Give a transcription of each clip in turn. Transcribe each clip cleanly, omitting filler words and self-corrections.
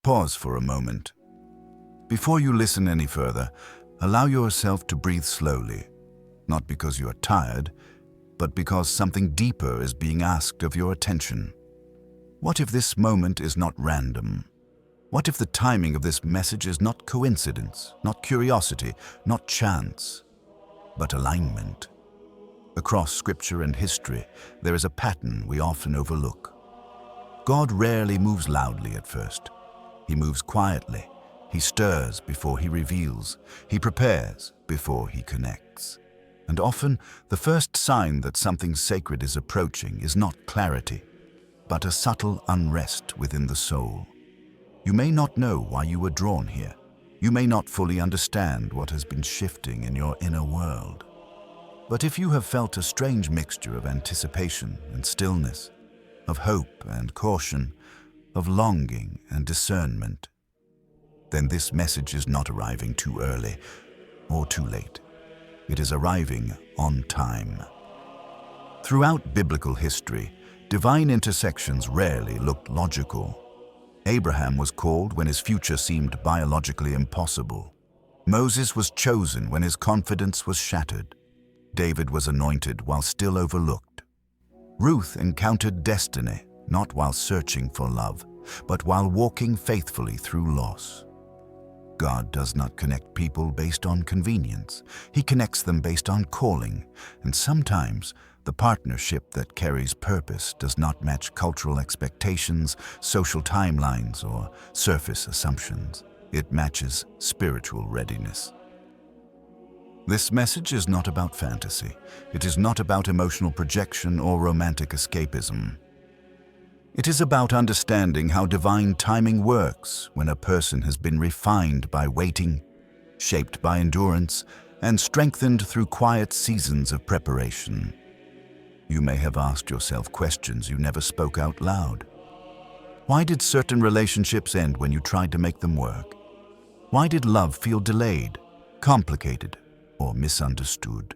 Pause for a moment. Before you listen any further, allow yourself to breathe slowly, not because you are tired, but because something deeper is being asked of your attention. What if this moment is not random? What if the timing of this message is not coincidence, not curiosity, not chance, but alignment? Across scripture and history, there is a pattern we often overlook. God rarely moves loudly at first. He moves quietly. He stirs before he reveals. He prepares before he connects. And often, the first sign that something sacred is approaching is not clarity, but a subtle unrest within the soul. You may not know why you were drawn here. You may not fully understand what has been shifting in your inner world. But if you have felt a strange mixture of anticipation and stillness, of hope and caution, of longing and discernment, then this message is not arriving too early or too late. It is arriving on time. Throughout biblical history, divine intersections rarely looked logical. Abraham was called when his future seemed biologically impossible. Moses was chosen when his confidence was shattered. David was anointed while still overlooked. Ruth encountered destiny, not while searching for love, but while walking faithfully through loss. God does not connect people based on convenience. He connects them based on calling, and sometimes the partnership that carries purpose does not match cultural expectations, social timelines, or surface assumptions. It matches spiritual readiness. This message is not about fantasy. It is not about emotional projection or romantic escapism. It is about understanding how divine timing works when a person has been refined by waiting, shaped by endurance, and strengthened through quiet seasons of preparation. You may have asked yourself questions you never spoke out loud. Why did certain relationships end when you tried to make them work? Why did love feel delayed, complicated, or misunderstood?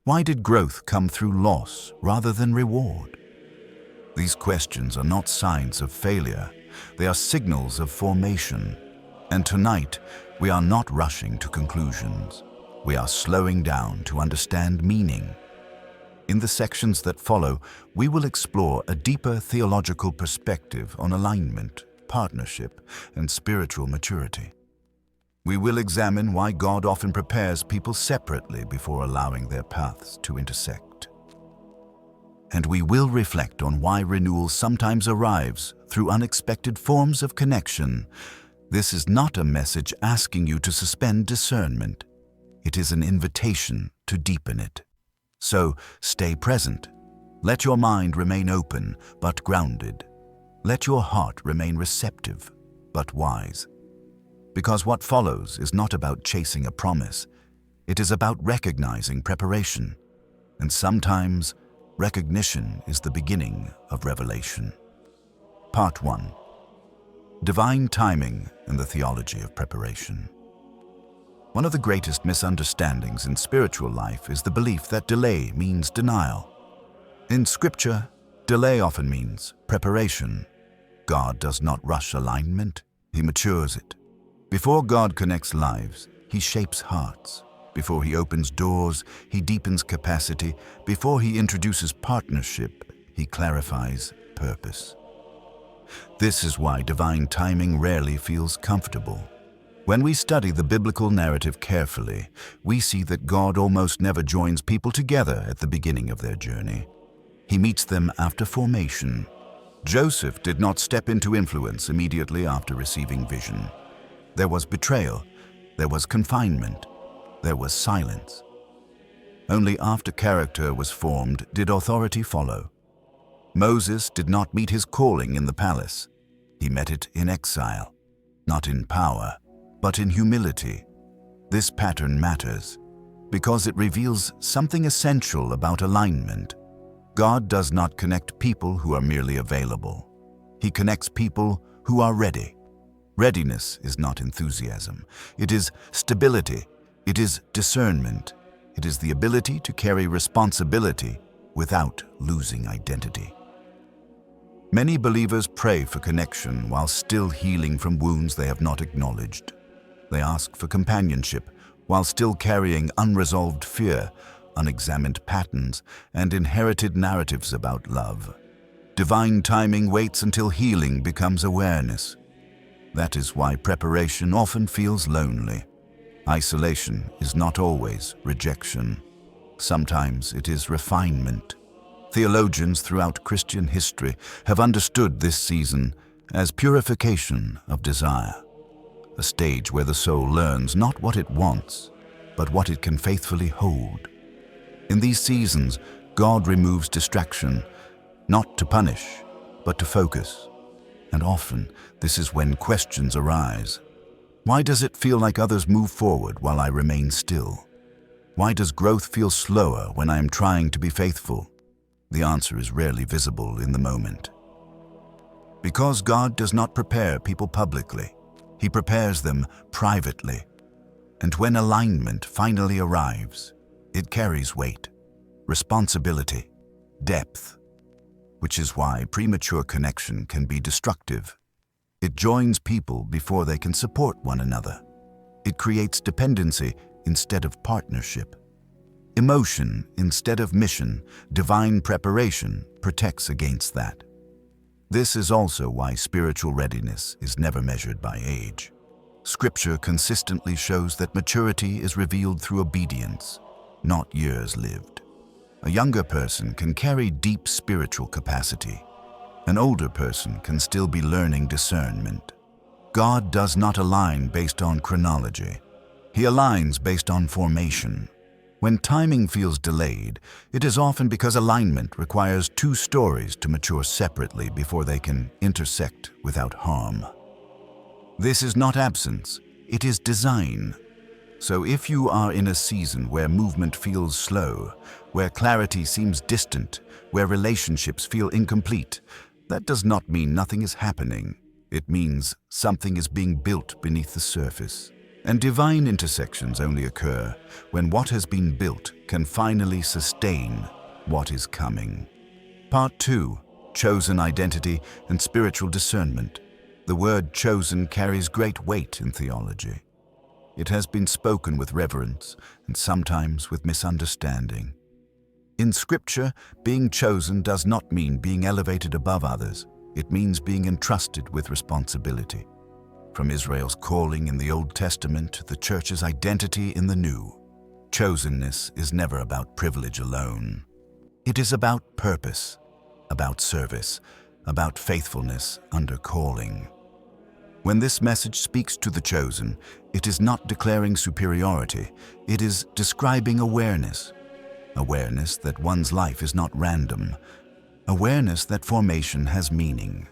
Why did growth come through loss rather than reward? These questions are not signs of failure. They are signals of formation. And tonight, we are not rushing to conclusions. We are slowing down to understand meaning. In the sections that follow, we will explore a deeper theological perspective on alignment, partnership, and spiritual maturity. We will examine why God often prepares people separately before allowing their paths to intersect. And we will reflect on why renewal sometimes arrives through unexpected forms of connection. This is not a message asking you to suspend discernment. It is an invitation to deepen it. So, stay present. Let your mind remain open but grounded. Let your heart remain receptive but wise. Because what follows is not about chasing a promise. It is about recognizing preparation. And sometimes, recognition is the beginning of revelation. Part 1. Divine Timing and the Theology of Preparation. One of the greatest misunderstandings in spiritual life is the belief that delay means denial. In Scripture, delay often means preparation. God does not rush alignment, He matures it. Before God connects lives, He shapes hearts. Before He opens doors, He deepens capacity. Before He introduces partnership, He clarifies purpose. This is why divine timing rarely feels comfortable. When we study the biblical narrative carefully, we see that God almost never joins people together at the beginning of their journey. He meets them after formation. Joseph did not step into influence immediately after receiving vision. There was betrayal, there was confinement, there was silence. Only after character was formed did authority follow. Moses did not meet his calling in the palace. He met it in exile, not in power, but in humility. This pattern matters because it reveals something essential about alignment. God does not connect people who are merely available. He connects people who are ready. Readiness is not enthusiasm. It is stability. It is discernment. It is the ability to carry responsibility without losing identity. Many believers pray for connection while still healing from wounds they have not acknowledged. They ask for companionship while still carrying unresolved fear, unexamined patterns, and inherited narratives about love. Divine timing waits until healing becomes awareness. That is why preparation often feels lonely. Isolation is not always rejection. Sometimes it is refinement. Theologians throughout Christian history have understood this season as purification of desire, a stage where the soul learns not what it wants, but what it can faithfully hold. In these seasons, God removes distraction, not to punish, but to focus. And often, this is when questions arise. Why does it feel like others move forward while I remain still? Why does growth feel slower when I am trying to be faithful? The answer is rarely visible in the moment. Because God does not prepare people publicly, He prepares them privately. And when alignment finally arrives, it carries weight, responsibility, depth, which is why premature connection can be destructive. It joins people before they can support one another. It creates dependency instead of partnership. Emotion instead of mission, divine preparation protects against that. This is also why spiritual readiness is never measured by age. Scripture consistently shows that maturity is revealed through obedience, not years lived. A younger person can carry deep spiritual capacity. An older person can still be learning discernment. God does not align based on chronology. He aligns based on formation. When timing feels delayed, it is often because alignment requires two stories to mature separately before they can intersect without harm. This is not absence, it is design. So if you are in a season where movement feels slow, where clarity seems distant, where relationships feel incomplete, that does not mean nothing is happening. It means something is being built beneath the surface. And divine intersections only occur when what has been built can finally sustain what is coming. Part 2. Chosen identity and spiritual discernment. The word chosen carries great weight in theology. It has been spoken with reverence and sometimes with misunderstanding. In Scripture, being chosen does not mean being elevated above others. It means being entrusted with responsibility. From Israel's calling in the Old Testament to the Church's identity in the New, chosenness is never about privilege alone. It is about purpose, about service, about faithfulness under calling. When this message speaks to the chosen, it is not declaring superiority, it is describing awareness. Awareness that one's life is not random. Awareness that formation has meaning.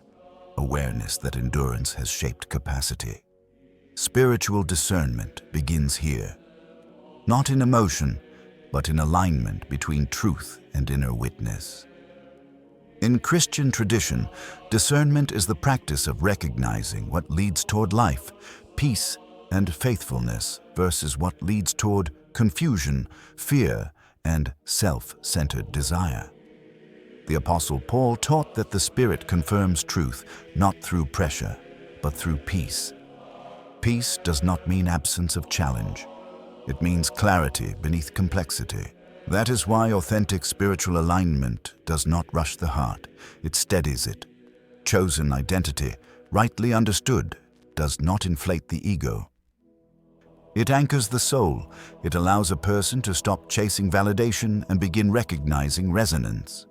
Awareness that endurance has shaped capacity. Spiritual discernment begins here. Not in emotion, but in alignment between truth and inner witness. In Christian tradition, discernment is the practice of recognizing what leads toward life, peace, and faithfulness versus what leads toward confusion, fear, and self-centered desire. The Apostle Paul taught that the Spirit confirms truth not through pressure, but through peace. Peace does not mean absence of challenge. It means clarity beneath complexity. That is why authentic spiritual alignment does not rush the heart, it steadies it. Chosen identity, rightly understood, does not inflate the ego. It anchors the soul. It allows a person to stop chasing validation and begin recognizing resonance.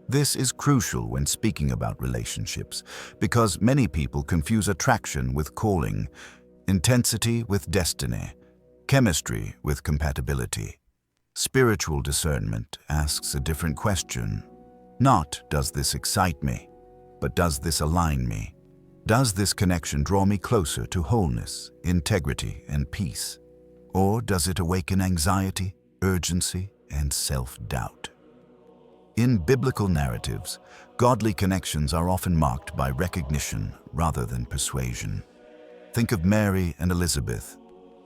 This is crucial when speaking about relationships, because many people confuse attraction with calling, intensity with destiny, chemistry with compatibility. Spiritual discernment asks a different question. Not, does this excite me, but does this align me? Does this connection draw me closer to wholeness, integrity, and peace? Or does it awaken anxiety, urgency, and self-doubt? In biblical narratives, godly connections are often marked by recognition rather than persuasion. Think of Mary and Elizabeth.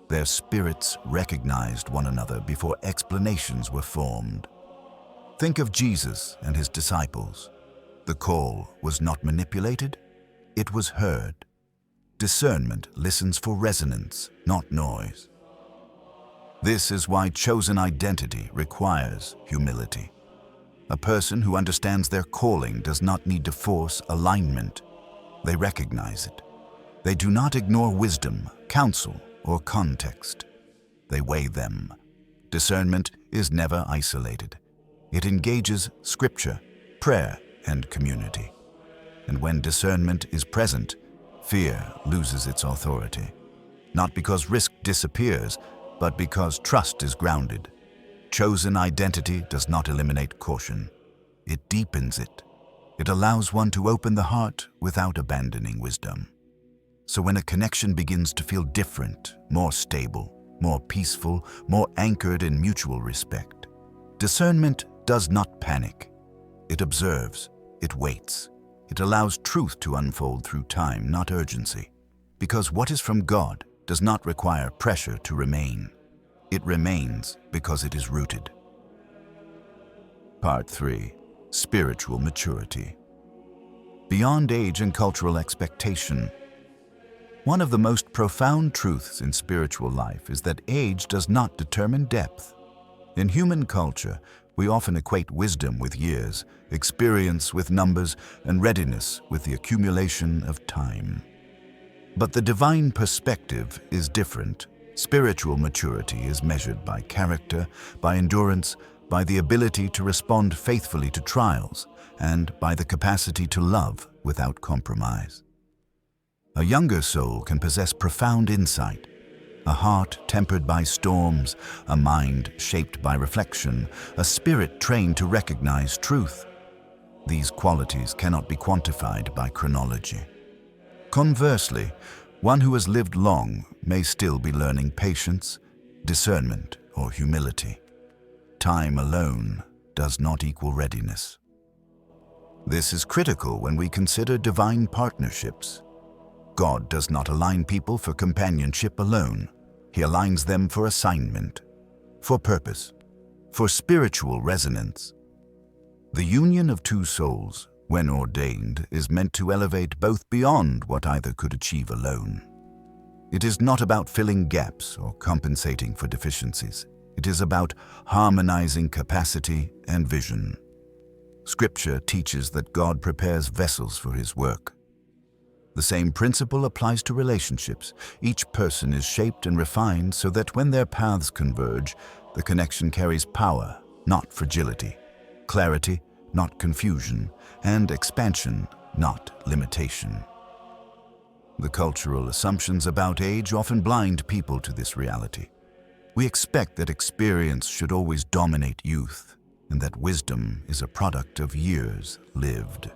Their spirits recognized one another before explanations were formed. Think of Jesus and his disciples. The call was not manipulated, it was heard. Discernment listens for resonance, not noise. This is why chosen identity requires humility. A person who understands their calling does not need to force alignment. They recognize it. They do not ignore wisdom, counsel, or context. They weigh them. Discernment is never isolated. It engages scripture, prayer, and community. And when discernment is present, fear loses its authority. Not because risk disappears, but because trust is grounded. Chosen identity does not eliminate caution. It deepens it. It allows one to open the heart without abandoning wisdom. So when a connection begins to feel different, more stable, more peaceful, more anchored in mutual respect, discernment does not panic. It observes, it waits. It allows truth to unfold through time, not urgency. Because what is from God does not require pressure to remain. It remains because it is rooted. Part 3. Spiritual maturity. Beyond age and cultural expectation, one of the most profound truths in spiritual life is that age does not determine depth. In human culture, we often equate wisdom with years, experience with numbers, and readiness with the accumulation of time. But the divine perspective is different. Spiritual maturity is measured by character, by endurance, by the ability to respond faithfully to trials, and by the capacity to love without compromise. A younger soul can possess profound insight, a heart tempered by storms, a mind shaped by reflection, a spirit trained to recognize truth. These qualities cannot be quantified by chronology. Conversely, one who has lived long may still be learning patience, discernment, or humility. Time alone does not equal readiness. This is critical when we consider divine partnerships. God does not align people for companionship alone. He aligns them for assignment, for purpose, for spiritual resonance. The union of two souls, when ordained, is meant to elevate both beyond what either could achieve alone. It is not about filling gaps or compensating for deficiencies. It is about harmonizing capacity and vision. Scripture teaches that God prepares vessels for His work. The same principle applies to relationships. Each person is shaped and refined so that when their paths converge, the connection carries power, not fragility, clarity, not confusion, and expansion, not limitation. The cultural assumptions about age often blind people to this reality. We expect that experience should always dominate youth, and that wisdom is a product of years lived.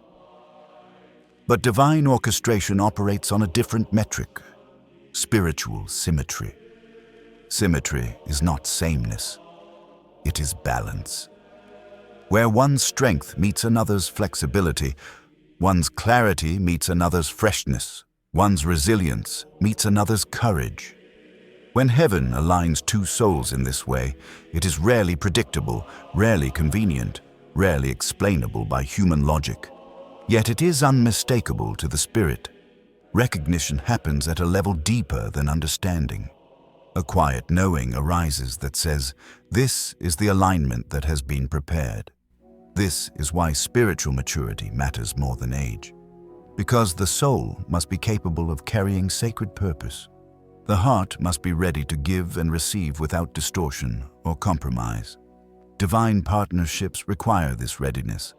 But divine orchestration operates on a different metric: spiritual symmetry. Symmetry is not sameness, it is balance. Where one's strength meets another's flexibility, one's clarity meets another's freshness, one's resilience meets another's courage. When heaven aligns two souls in this way, it is rarely predictable, rarely convenient, rarely explainable by human logic. Yet it is unmistakable to the spirit. Recognition happens at a level deeper than understanding. A quiet knowing arises that says, "This is the alignment that has been prepared." This is why spiritual maturity matters more than age. Because the soul must be capable of carrying sacred purpose. The heart must be ready to give and receive without distortion or compromise. Divine partnerships require this readiness.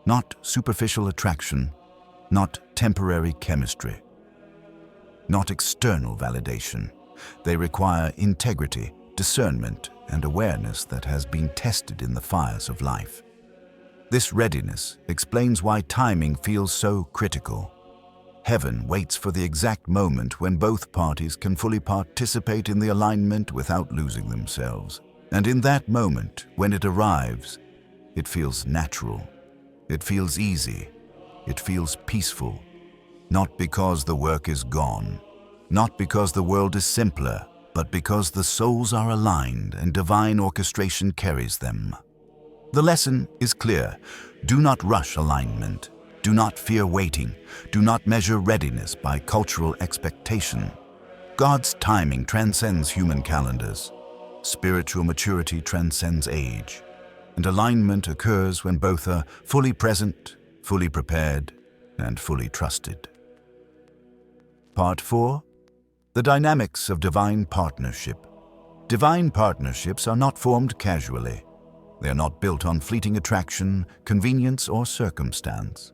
Not superficial attraction, not temporary chemistry, not external validation. They require integrity, discernment, and awareness that has been tested in the fires of life. This readiness explains why timing feels so critical. Heaven waits for the exact moment when both parties can fully participate in the alignment without losing themselves. And in that moment, when it arrives, it feels natural. It feels easy. It feels peaceful. Not because the work is gone, not because the world is simpler, but because the souls are aligned and divine orchestration carries them. The lesson is clear. Do not rush alignment. Do not fear waiting. Do not measure readiness by cultural expectation. God's timing transcends human calendars. Spiritual maturity transcends age. And alignment occurs when both are fully present, fully prepared, and fully trusted. Part 4. The dynamics of divine partnership. Divine partnerships are not formed casually. They are not built on fleeting attraction, convenience, or circumstance.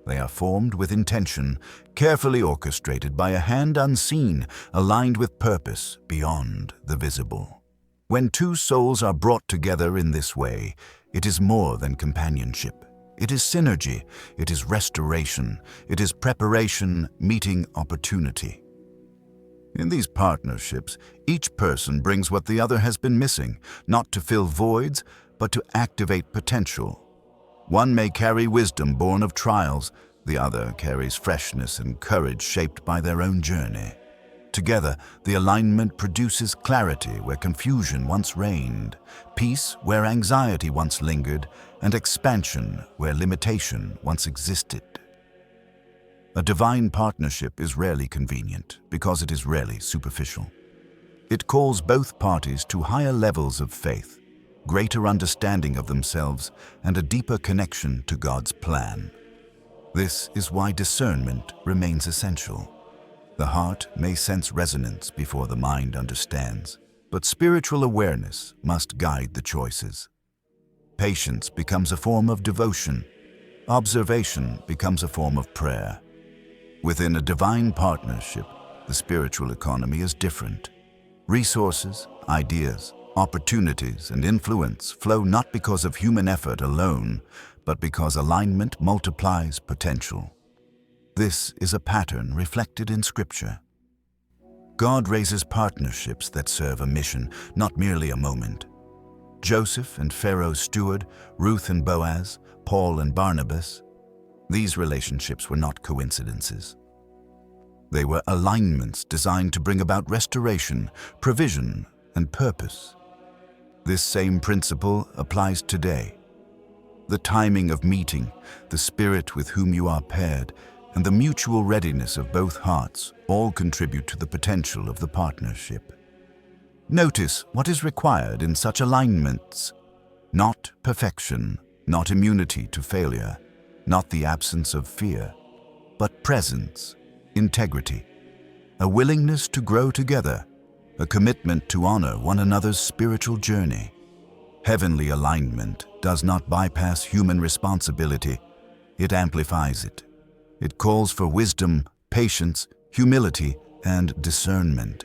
They are formed with intention, carefully orchestrated by a hand unseen, aligned with purpose beyond the visible. When two souls are brought together in this way, it is more than companionship. It is synergy, it is restoration, it is preparation meeting opportunity. In these partnerships, each person brings what the other has been missing, not to fill voids, but to activate potential. One may carry wisdom born of trials, the other carries freshness and courage shaped by their own journey. Together, the alignment produces clarity where confusion once reigned, peace where anxiety once lingered, and expansion where limitation once existed. A divine partnership is rarely convenient because it is rarely superficial. It calls both parties to higher levels of faith, greater understanding of themselves, and a deeper connection to God's plan. This is why discernment remains essential. The heart may sense resonance before the mind understands, but spiritual awareness must guide the choices. Patience becomes a form of devotion. Observation becomes a form of prayer. Within a divine partnership, the spiritual economy is different. Resources, ideas, opportunities, and influence flow not because of human effort alone, but because alignment multiplies potential. This is a pattern reflected in Scripture. God raises partnerships that serve a mission, not merely a moment. Joseph and Pharaoh's steward, Ruth and Boaz, Paul and Barnabas. These relationships were not coincidences. They were alignments designed to bring about restoration, provision, and purpose. This same principle applies today. The timing of meeting, the spirit with whom you are paired, and the mutual readiness of both hearts all contribute to the potential of the partnership. Notice what is required in such alignments. Not perfection, not immunity to failure, not the absence of fear, but presence, integrity, a willingness to grow together, a commitment to honor one another's spiritual journey. Heavenly alignment does not bypass human responsibility, it amplifies it. It calls for wisdom, patience, humility, and discernment.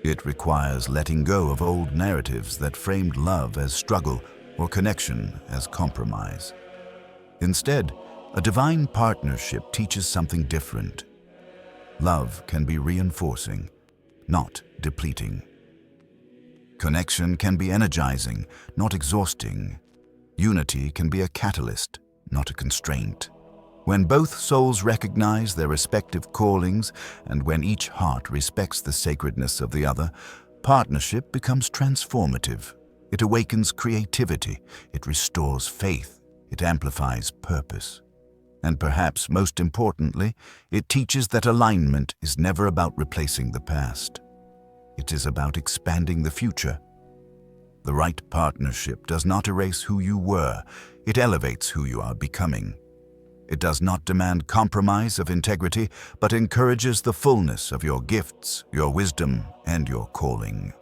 It requires letting go of old narratives that framed love as struggle or connection as compromise. Instead, a divine partnership teaches something different. Love can be reinforcing, not depleting. Connection can be energizing, not exhausting. Unity can be a catalyst, not a constraint. When both souls recognize their respective callings and when each heart respects the sacredness of the other, partnership becomes transformative. It awakens creativity, it restores faith, it amplifies purpose. And perhaps most importantly, it teaches that alignment is never about replacing the past. It is about expanding the future. The right partnership does not erase who you were, it elevates who you are becoming. It does not demand compromise of integrity, but encourages the fullness of your gifts, your wisdom, and your calling.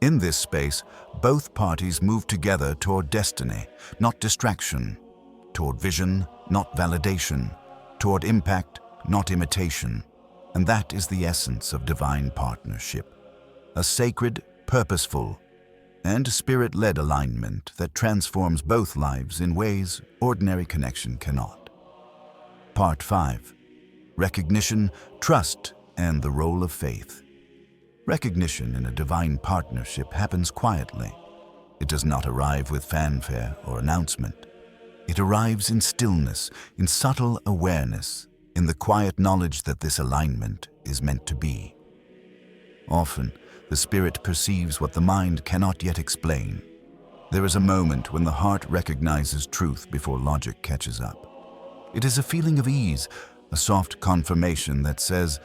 In this space, both parties move together toward destiny, not distraction, toward vision, not validation, toward impact, not imitation. And that is the essence of divine partnership. A sacred, purposeful, and spirit-led alignment that transforms both lives in ways ordinary connection cannot. Part 5. Recognition, trust, and the role of faith. Recognition in a divine partnership happens quietly. It does not arrive with fanfare or announcement. It arrives in stillness, in subtle awareness, in the quiet knowledge that this alignment is meant to be. Often, the spirit perceives what the mind cannot yet explain. There is a moment when the heart recognizes truth before logic catches up. It is a feeling of ease, a soft confirmation that says,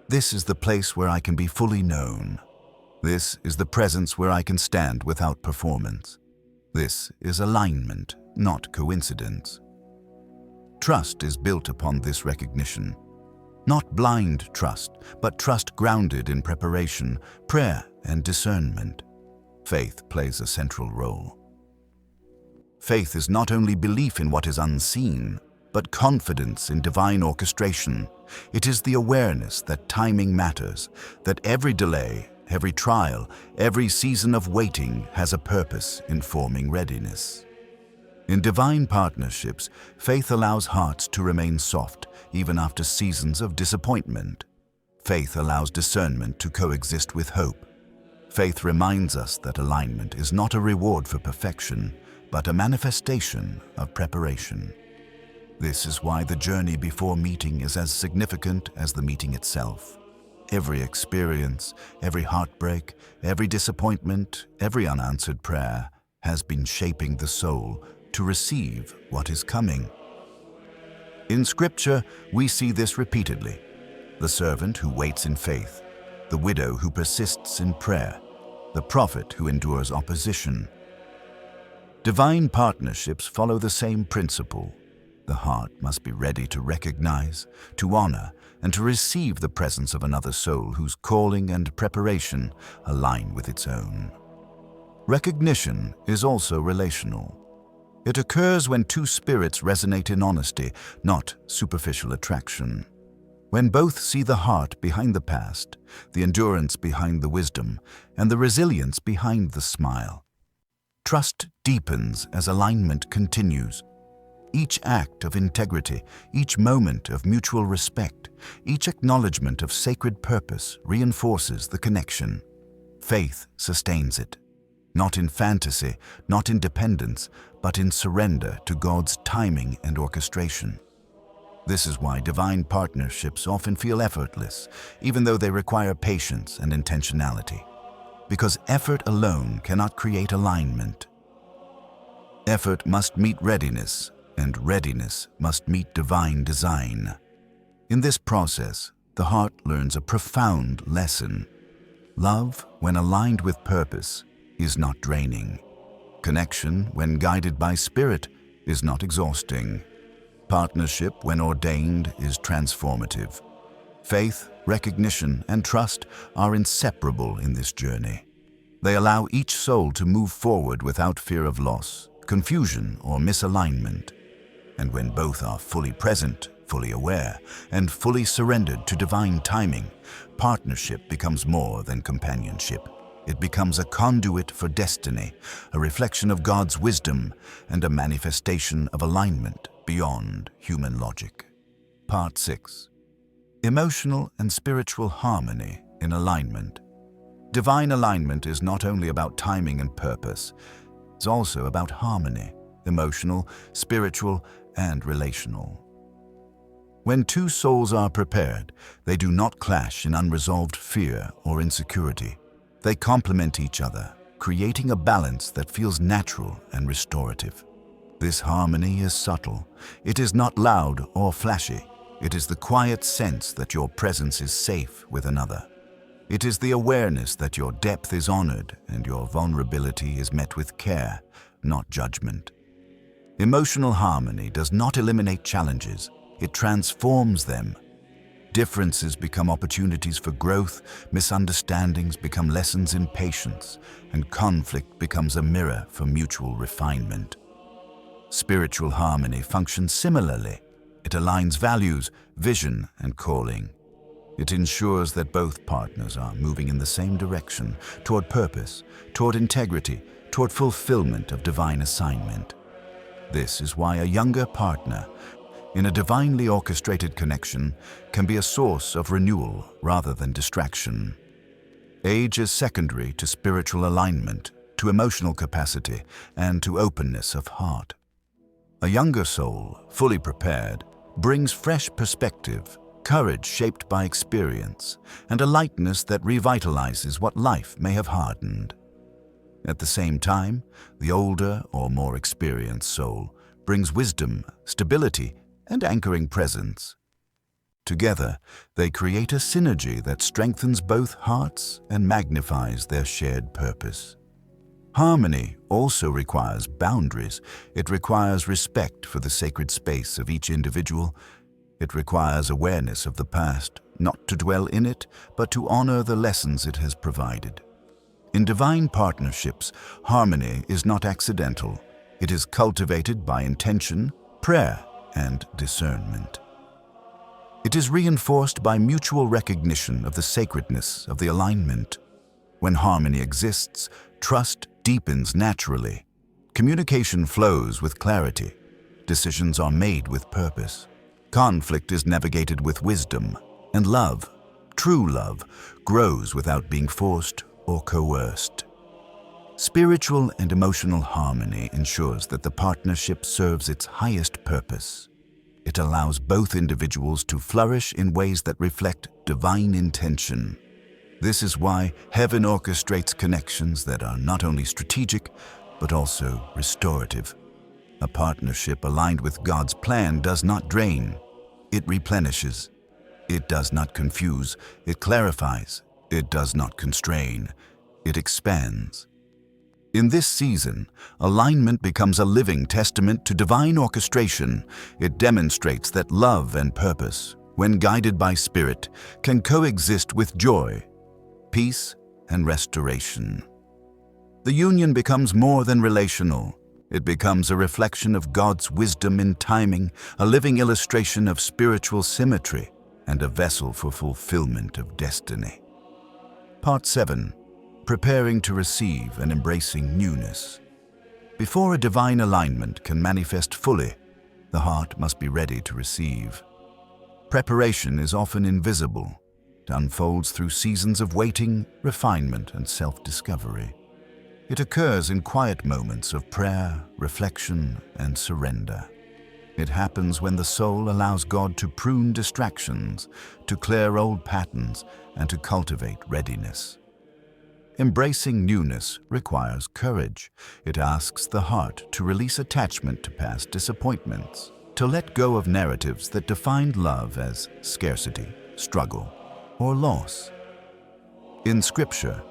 "This is the place where I can be fully known. This is the presence where I can stand without performance. This is alignment, not coincidence." Trust is built upon this recognition. Not blind trust, but trust grounded in preparation, prayer, and discernment. Faith plays a central role. Faith is not only belief in what is unseen, but confidence in divine orchestration. It is the awareness that timing matters, that every delay, every trial, every season of waiting has a purpose in forming readiness. In divine partnerships, faith allows hearts to remain soft even after seasons of disappointment. Faith allows discernment to coexist with hope. Faith reminds us that alignment is not a reward for perfection, but a manifestation of preparation. This is why the journey before meeting is as significant as the meeting itself. Every experience, every heartbreak, every disappointment, every unanswered prayer has been shaping the soul to receive what is coming. In Scripture, we see this repeatedly. The servant who waits in faith, the widow who persists in prayer, the prophet who endures opposition. Divine partnerships follow the same principle. The heart must be ready to recognize, to honor, and to receive the presence of another soul whose calling and preparation align with its own. Recognition is also relational. It occurs when two spirits resonate in honesty, not superficial attraction. When both see the heart behind the past, the endurance behind the wisdom, and the resilience behind the smile. Trust deepens as alignment continues. Each act of integrity, each moment of mutual respect, each acknowledgement of sacred purpose reinforces the connection. Faith sustains it, not in fantasy, not in dependence, but in surrender to God's timing and orchestration. This is why divine partnerships often feel effortless, even though they require patience and intentionality. Because effort alone cannot create alignment. Effort must meet readiness, and readiness must meet divine design. In this process, the heart learns a profound lesson. Love, when aligned with purpose, is not draining. Connection, when guided by spirit, is not exhausting. Partnership, when ordained, is transformative. Faith, recognition, and trust are inseparable in this journey. They allow each soul to move forward without fear of loss, confusion, or misalignment. And when both are fully present, fully aware, and fully surrendered to divine timing, partnership becomes more than companionship. It becomes a conduit for destiny, a reflection of God's wisdom, and a manifestation of alignment beyond human logic. Part 6. Emotional and spiritual harmony in alignment. Divine alignment is not only about timing and purpose, it's also about harmony, emotional, spiritual, and relational. When two souls are prepared, they do not clash in unresolved fear or insecurity. They complement each other, creating a balance that feels natural and restorative. This harmony is subtle. It is not loud or flashy. It is the quiet sense that your presence is safe with another. It is the awareness that your depth is honored and your vulnerability is met with care, not judgment. Emotional harmony does not eliminate challenges. It transforms them. Differences become opportunities for growth, misunderstandings become lessons in patience, and conflict becomes a mirror for mutual refinement. Spiritual harmony functions similarly. It aligns values, vision, and calling. It ensures that both partners are moving in the same direction, toward purpose, toward integrity, toward fulfillment of divine assignment. This is why a younger partner, in a divinely orchestrated connection, can be a source of renewal rather than distraction. Age is secondary to spiritual alignment, to emotional capacity, and to openness of heart. A younger soul, fully prepared, brings fresh perspective, courage shaped by experience, and a lightness that revitalizes what life may have hardened. At the same time, the older or more experienced soul brings wisdom, stability, and anchoring presence. Together, they create a synergy that strengthens both hearts and magnifies their shared purpose. Harmony also requires boundaries. It requires respect for the sacred space of each individual. It requires awareness of the past, not to dwell in it, but to honor the lessons it has provided. In divine partnerships, harmony is not accidental. It is cultivated by intention, prayer, and discernment. It is reinforced by mutual recognition of the sacredness of the alignment. When harmony exists, trust deepens naturally. Communication flows with clarity. Decisions are made with purpose. Conflict is navigated with wisdom. And love, true love, grows without being forced or coerced. Spiritual and emotional harmony ensures that the partnership serves its highest purpose. It allows both individuals to flourish in ways that reflect divine intention. This is why heaven orchestrates connections that are not only strategic, but also restorative. A partnership aligned with God's plan does not drain, it replenishes. It does not confuse, it clarifies. It does not constrain, it expands. In this season, alignment becomes a living testament to divine orchestration. It demonstrates that love and purpose, when guided by Spirit, can coexist with joy, peace, and restoration. The union becomes more than relational. It becomes a reflection of God's wisdom in timing, a living illustration of spiritual symmetry, and a vessel for fulfillment of destiny. Part 7. Preparing to receive and embracing newness. Before a divine alignment can manifest fully, the heart must be ready to receive. Preparation is often invisible. It unfolds through seasons of waiting, refinement, and self-discovery. It occurs in quiet moments of prayer, reflection, and surrender. It happens when the soul allows God to prune distractions, to clear old patterns, and to cultivate readiness. Embracing newness requires courage. It asks the heart to release attachment to past disappointments, to let go of narratives that defined love as scarcity, struggle, or loss. In Scripture,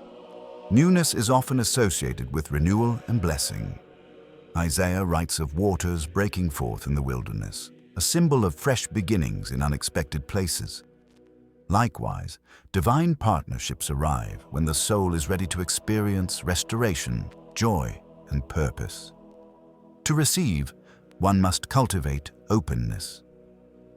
newness is often associated with renewal and blessing. Isaiah writes of waters breaking forth in the wilderness, a symbol of fresh beginnings in unexpected places. Likewise, divine partnerships arrive when the soul is ready to experience restoration, joy, and purpose. To receive, one must cultivate openness.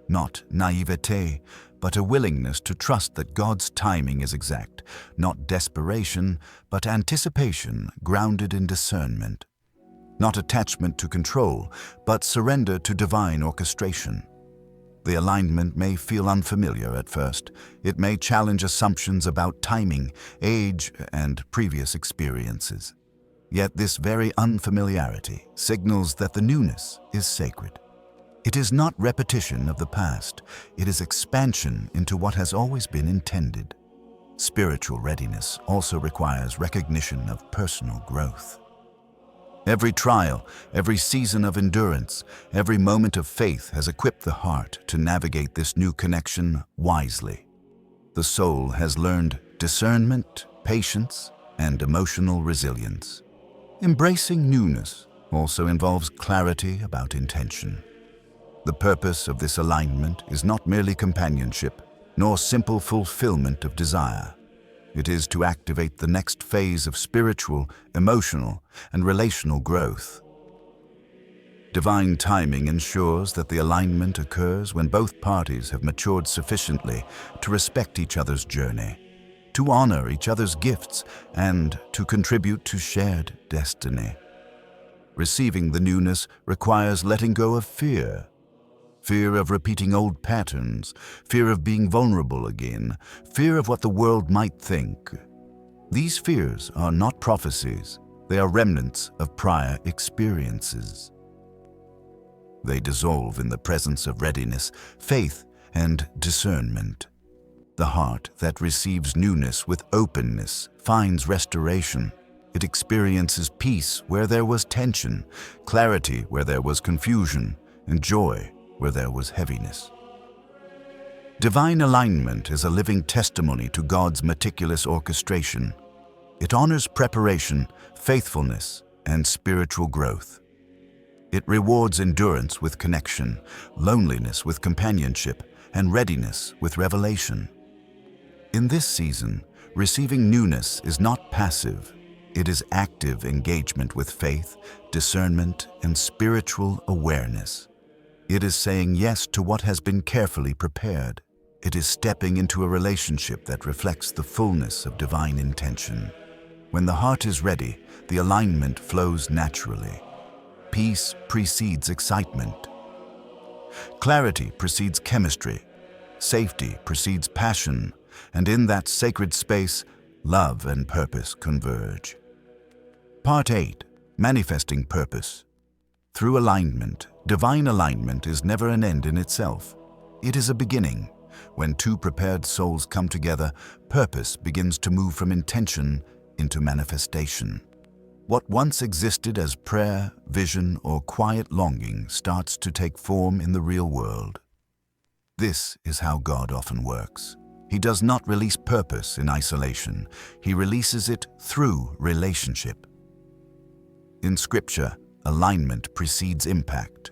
Not naivete, but a willingness to trust that God's timing is exact, not desperation, but anticipation grounded in discernment. Not attachment to control, but surrender to divine orchestration. The alignment may feel unfamiliar at first. It may challenge assumptions about timing, age, and previous experiences. Yet this very unfamiliarity signals that the newness is sacred. It is not repetition of the past. It is expansion into what has always been intended. Spiritual readiness also requires recognition of personal growth. Every trial, every season of endurance, every moment of faith has equipped the heart to navigate this new connection wisely. The soul has learned discernment, patience, and emotional resilience. Embracing newness also involves clarity about intention. The purpose of this alignment is not merely companionship, nor simple fulfillment of desire. It is to activate the next phase of spiritual, emotional, and relational growth. Divine timing ensures that the alignment occurs when both parties have matured sufficiently to respect each other's journey, to honor each other's gifts, and to contribute to shared destiny. Receiving the newness requires letting go of fear. Fear of repeating old patterns, fear of being vulnerable again, fear of what the world might think. These fears are not prophecies, they are remnants of prior experiences. They dissolve in the presence of readiness, faith, and discernment. The heart that receives newness with openness finds restoration. It experiences peace where there was tension, clarity where there was confusion, and joy where there was heaviness. Divine alignment is a living testimony to God's meticulous orchestration. It honors preparation, faithfulness, and spiritual growth. It rewards endurance with connection, loneliness with companionship, and readiness with revelation. In this season, receiving newness is not passive. It is active engagement with faith, discernment, and spiritual awareness. It is saying yes to what has been carefully prepared. It is stepping into a relationship that reflects the fullness of divine intention. When the heart is ready, the alignment flows naturally. Peace precedes excitement. Clarity precedes chemistry. Safety precedes passion. And in that sacred space, love and purpose converge. Part 8. Manifesting Purpose. Through alignment, divine alignment is never an end in itself. It is a beginning. When two prepared souls come together, purpose begins to move from intention into manifestation. What once existed as prayer, vision, or quiet longing starts to take form in the real world. This is how God often works. He does not release purpose in isolation. He releases it through relationship. In Scripture, alignment precedes impact.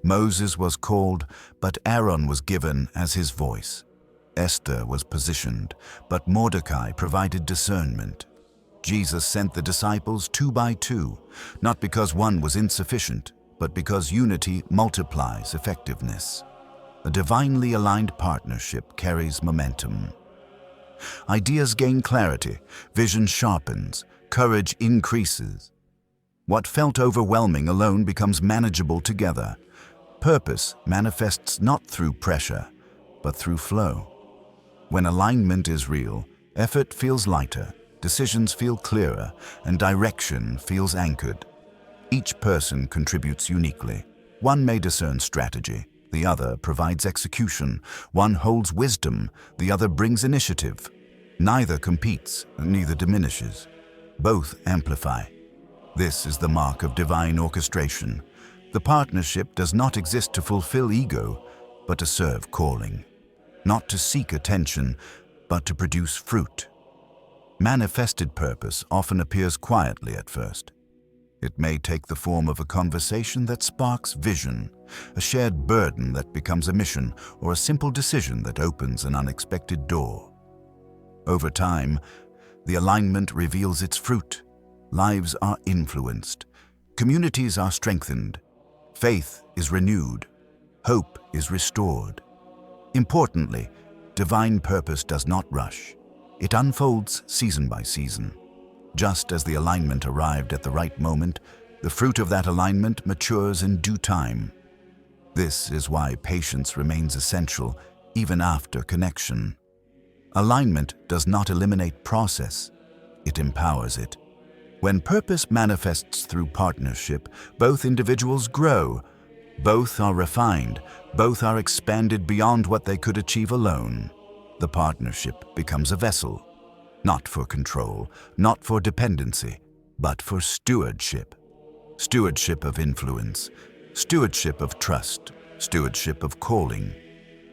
Moses was called, but Aaron was given as his voice. Esther was positioned, but Mordecai provided discernment. Jesus sent the disciples 2 by 2, not because one was insufficient, but because unity multiplies effectiveness. A divinely aligned partnership carries momentum. Ideas gain clarity, vision sharpens, courage increases. What felt overwhelming alone becomes manageable together. Purpose manifests not through pressure, but through flow. When alignment is real, effort feels lighter, decisions feel clearer, and direction feels anchored. Each person contributes uniquely. One may discern strategy, the other provides execution. One holds wisdom, the other brings initiative. Neither competes, neither diminishes. Both amplify. This is the mark of divine orchestration. The partnership does not exist to fulfill ego, but to serve calling. Not to seek attention, but to produce fruit. Manifested purpose often appears quietly at first. It may take the form of a conversation that sparks vision, a shared burden that becomes a mission, or a simple decision that opens an unexpected door. Over time, the alignment reveals its fruit. Lives are influenced. Communities are strengthened. Faith is renewed. Hope is restored. Importantly, divine purpose does not rush. It unfolds season by season. Just as the alignment arrived at the right moment, the fruit of that alignment matures in due time. This is why patience remains essential even after connection. Alignment does not eliminate process, it empowers it. When purpose manifests through partnership, both individuals grow, both are refined, both are expanded beyond what they could achieve alone. The partnership becomes a vessel, not for control, not for dependency, but for stewardship. Stewardship of influence, stewardship of trust, stewardship of calling.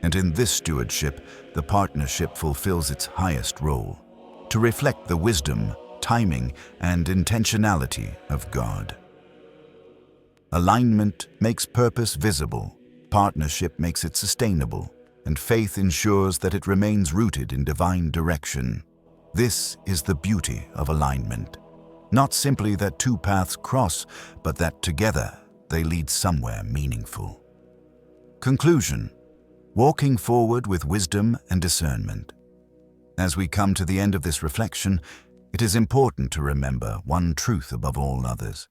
And in this stewardship, the partnership fulfills its highest role, to reflect the wisdom, timing, and intentionality of God. Alignment makes purpose visible, partnership makes it sustainable, and faith ensures that it remains rooted in divine direction. This is the beauty of alignment. Not simply that two paths cross, but that together they lead somewhere meaningful. Conclusion: walking forward with wisdom and discernment. As we come to the end of this reflection, it is important to remember one truth above all others.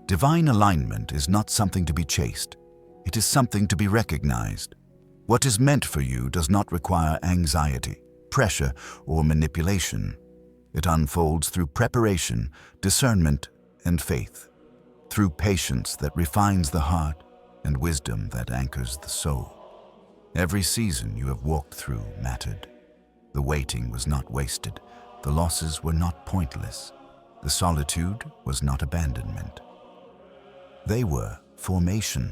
Divine alignment is not something to be chased. It is something to be recognized. What is meant for you does not require anxiety, pressure, or manipulation. It unfolds through preparation, discernment, and faith, through patience that refines the heart and wisdom that anchors the soul. Every season you have walked through mattered. The waiting was not wasted. The losses were not pointless. The solitude was not abandonment. They were formation.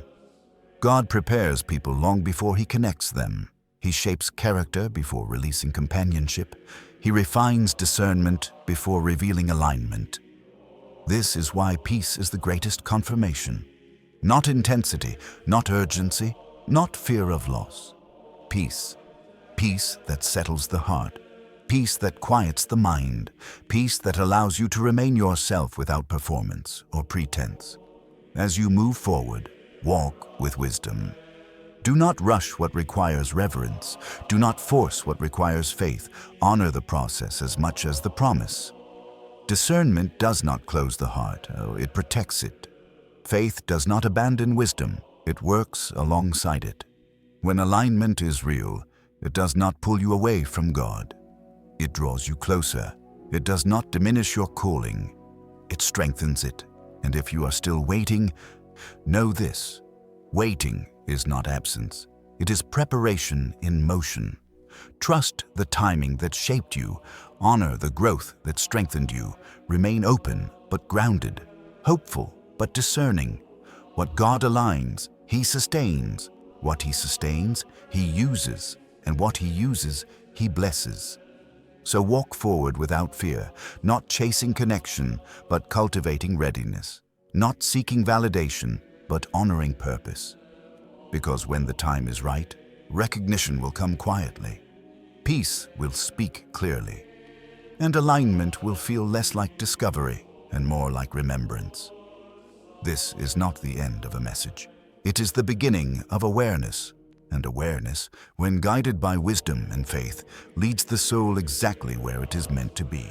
God prepares people long before He connects them. He shapes character before releasing companionship. He refines discernment before revealing alignment. This is why peace is the greatest confirmation. Not intensity, not urgency, not fear of loss. Peace. Peace that settles the heart. Peace that quiets the mind. Peace that allows you to remain yourself without performance or pretense. As you move forward, walk with wisdom. Do not rush what requires reverence. Do not force what requires faith. Honor the process as much as the promise. Discernment does not close the heart, it protects it. Faith does not abandon wisdom, it works alongside it. When alignment is real, it does not pull you away from God. It draws you closer. It does not diminish your calling. It strengthens it. And if you are still waiting, know this: waiting is not absence. It is preparation in motion. Trust the timing that shaped you. Honor the growth that strengthened you. Remain open but grounded, hopeful but discerning. What God aligns, He sustains. What He sustains, He uses. And what He uses, He blesses. So walk forward without fear, not chasing connection, but cultivating readiness. Not seeking validation, but honoring purpose. Because when the time is right, recognition will come quietly. Peace will speak clearly. And alignment will feel less like discovery and more like remembrance. This is not the end of a message. It is the beginning of awareness. And awareness, when guided by wisdom and faith, leads the soul exactly where it is meant to be.